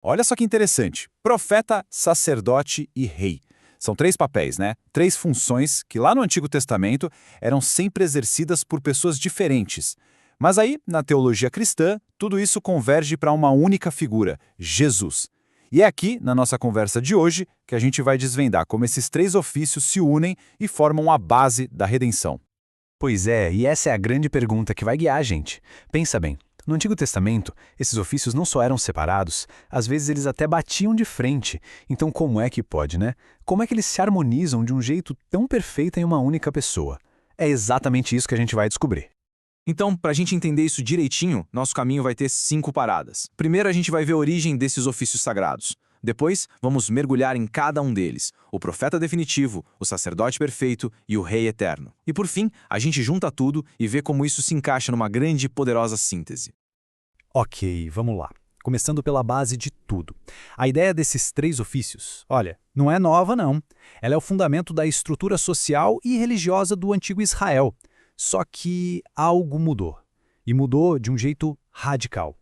Olha só que interessante. Profeta, sacerdote e rei. São três papéis, né? Três funções que lá no Antigo Testamento eram sempre exercidas por pessoas diferentes. Mas aí, na teologia cristã, tudo isso converge para uma única figura, Jesus. E é aqui, na nossa conversa de hoje, que a gente vai desvendar como esses três ofícios se unem e formam a base da redenção. Pois é, e essa é a grande pergunta que vai guiar a gente. Pensa bem, no Antigo Testamento, esses ofícios não só eram separados, às vezes eles até batiam de frente. Então como é que pode, né? Como é que eles se harmonizam de um jeito tão perfeito em uma única pessoa? É exatamente isso que a gente vai descobrir. Então, para a gente entender isso direitinho, nosso caminho vai ter 5 paradas. Primeiro, a gente vai ver a origem desses ofícios sagrados. Depois, vamos mergulhar em cada um deles, o profeta definitivo, o sacerdote perfeito e o rei eterno. E por fim, a gente junta tudo e vê como isso se encaixa numa grande e poderosa síntese. Ok, vamos lá. Começando pela base de tudo. A ideia desses três ofícios, olha, não é nova não. Ela é o fundamento da estrutura social e religiosa do antigo Israel. Só que algo mudou. E mudou de um jeito radical.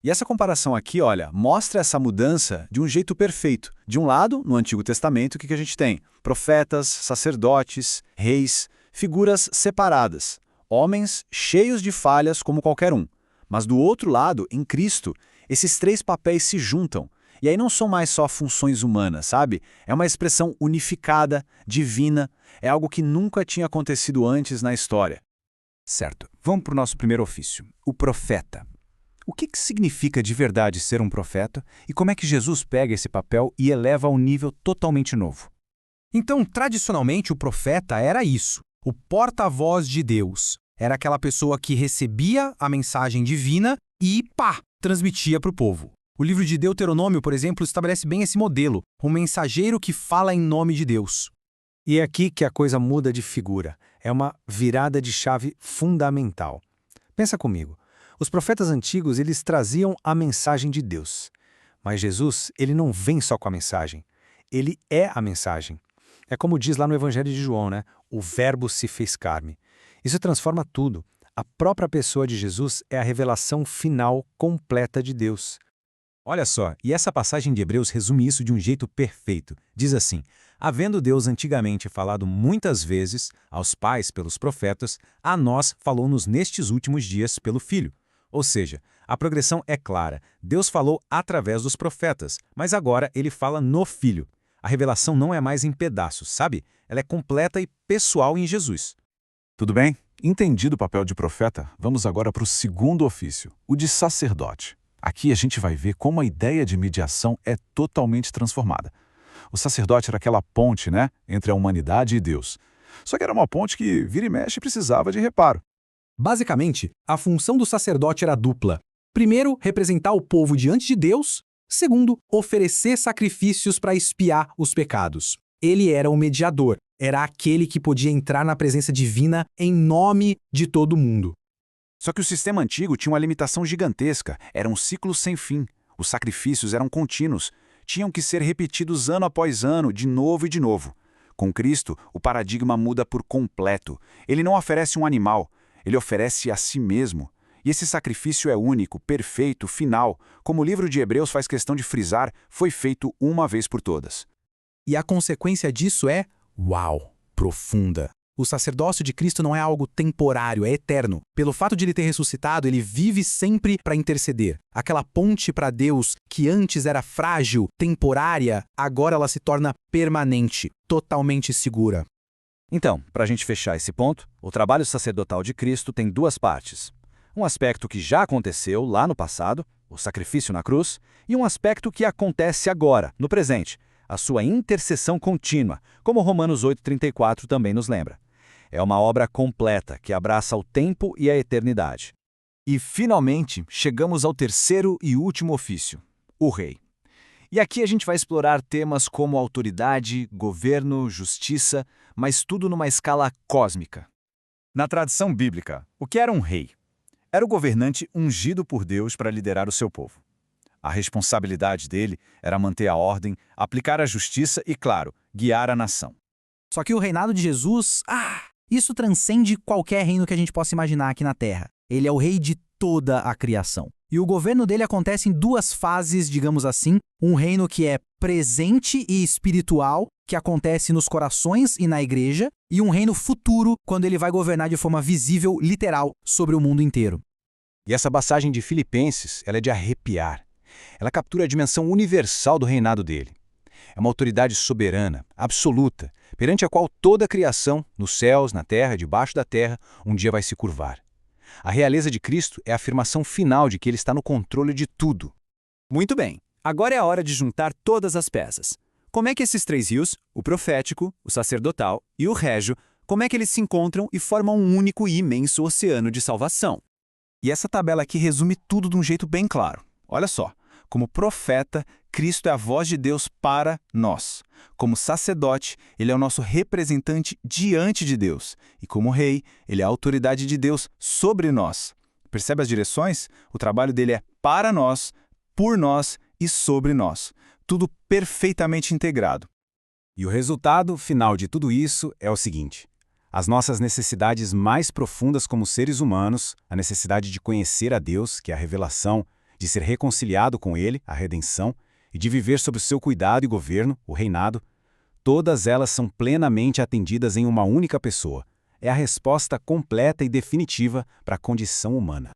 E essa comparação aqui, olha, mostra essa mudança de um jeito perfeito. De um lado, no Antigo Testamento, o que a gente tem? Profetas, sacerdotes, reis, figuras separadas, homens cheios de falhas como qualquer um. Mas do outro lado, em Cristo, esses três papéis se juntam. E aí não são mais só funções humanas, sabe? É uma expressão unificada, divina, é algo que nunca tinha acontecido antes na história. Certo, vamos para o nosso primeiro ofício, o profeta. O que significa de verdade ser um profeta e como é que Jesus pega esse papel e eleva a um nível totalmente novo? Então, tradicionalmente, o profeta era isso, o porta-voz de Deus. Era aquela pessoa que recebia a mensagem divina e, transmitia para o povo. O livro de Deuteronômio, por exemplo, estabelece bem esse modelo, um mensageiro que fala em nome de Deus. E é aqui que a coisa muda de figura. É uma virada de chave fundamental. Pensa comigo. Os profetas antigos, eles traziam a mensagem de Deus. Mas Jesus, ele não vem só com a mensagem. Ele é a mensagem. É como diz lá no Evangelho de João, né? O verbo se fez carne. Isso transforma tudo. A própria pessoa de Jesus é a revelação final completa de Deus. Olha só, e essa passagem de Hebreus resume isso de um jeito perfeito. Diz assim: havendo Deus antigamente falado muitas vezes aos pais pelos profetas, a nós falou-nos nestes últimos dias pelo Filho. Ou seja, a progressão é clara. Deus falou através dos profetas, mas agora ele fala no Filho. A revelação não é mais em pedaços, sabe? Ela é completa e pessoal em Jesus. Tudo bem? Entendido o papel de profeta, vamos agora para o segundo ofício, o de sacerdote. Aqui a gente vai ver como a ideia de mediação é totalmente transformada. O sacerdote era aquela ponte, né, entre a humanidade e Deus. Só que era uma ponte que, vira e mexe, precisava de reparo. Basicamente, a função do sacerdote era dupla. Primeiro, representar o povo diante de Deus. Segundo, oferecer sacrifícios para expiar os pecados. Ele era o mediador, era aquele que podia entrar na presença divina em nome de todo mundo. Só que o sistema antigo tinha uma limitação gigantesca, era um ciclo sem fim. Os sacrifícios eram contínuos, tinham que ser repetidos ano após ano, de novo e de novo. Com Cristo, o paradigma muda por completo. Ele não oferece um animal, ele oferece a si mesmo. E esse sacrifício é único, perfeito, final. Como o livro de Hebreus faz questão de frisar, foi feito uma vez por todas. E a consequência disso é, profunda. O sacerdócio de Cristo não é algo temporário, é eterno. Pelo fato de ele ter ressuscitado, ele vive sempre para interceder. Aquela ponte para Deus, que antes era frágil, temporária, agora ela se torna permanente, totalmente segura. Então, para a gente fechar esse ponto, o trabalho sacerdotal de Cristo tem duas partes. Um aspecto que já aconteceu lá no passado, o sacrifício na cruz, e um aspecto que acontece agora, no presente, a sua intercessão contínua, como Romanos 8,34 também nos lembra. É uma obra completa que abraça o tempo e a eternidade. E, finalmente, chegamos ao terceiro e último ofício, o rei. E aqui a gente vai explorar temas como autoridade, governo, justiça, mas tudo numa escala cósmica. Na tradição bíblica, o que era um rei? Era o governante ungido por Deus para liderar o seu povo. A responsabilidade dele era manter a ordem, aplicar a justiça e, claro, guiar a nação. Só que o reinado de Jesus, isso transcende qualquer reino que a gente possa imaginar aqui na Terra. Ele é o rei de toda a criação. E o governo dele acontece em duas fases, digamos assim, um reino que é presente e espiritual, que acontece nos corações e na igreja, e um reino futuro, quando ele vai governar de forma visível, literal, sobre o mundo inteiro. E essa passagem de Filipenses, ela é de arrepiar. Ela captura a dimensão universal do reinado dele. É uma autoridade soberana, absoluta, perante a qual toda a criação, nos céus, na terra, debaixo da terra, um dia vai se curvar. A realeza de Cristo é a afirmação final de que ele está no controle de tudo. Muito bem, agora é a hora de juntar todas as peças. Como é que esses três rios, o profético, o sacerdotal e o régio, como é que eles se encontram e formam um único e imenso oceano de salvação? E essa tabela aqui resume tudo de um jeito bem claro. Olha só, como profeta, Cristo é a voz de Deus para nós. Como sacerdote, ele é o nosso representante diante de Deus. E como rei, ele é a autoridade de Deus sobre nós. Percebe as direções? O trabalho dele é para nós, por nós e sobre nós. Tudo perfeitamente integrado. E o resultado final de tudo isso é o seguinte: as nossas necessidades mais profundas como seres humanos, a necessidade de conhecer a Deus, que é a revelação, de ser reconciliado com Ele, a redenção, e de viver sob o seu cuidado e governo, o reinado, todas elas são plenamente atendidas em uma única pessoa. É a resposta completa e definitiva para a condição humana.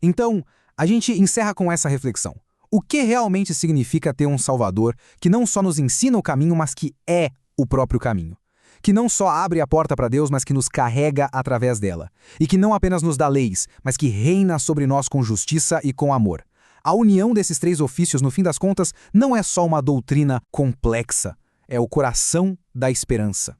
Então, a gente encerra com essa reflexão. O que realmente significa ter um Salvador que não só nos ensina o caminho, mas que é o próprio caminho? Que não só abre a porta para Deus, mas que nos carrega através dela. E que não apenas nos dá leis, mas que reina sobre nós com justiça e com amor. A união desses três ofícios, no fim das contas, não é só uma doutrina complexa, é o coração da esperança.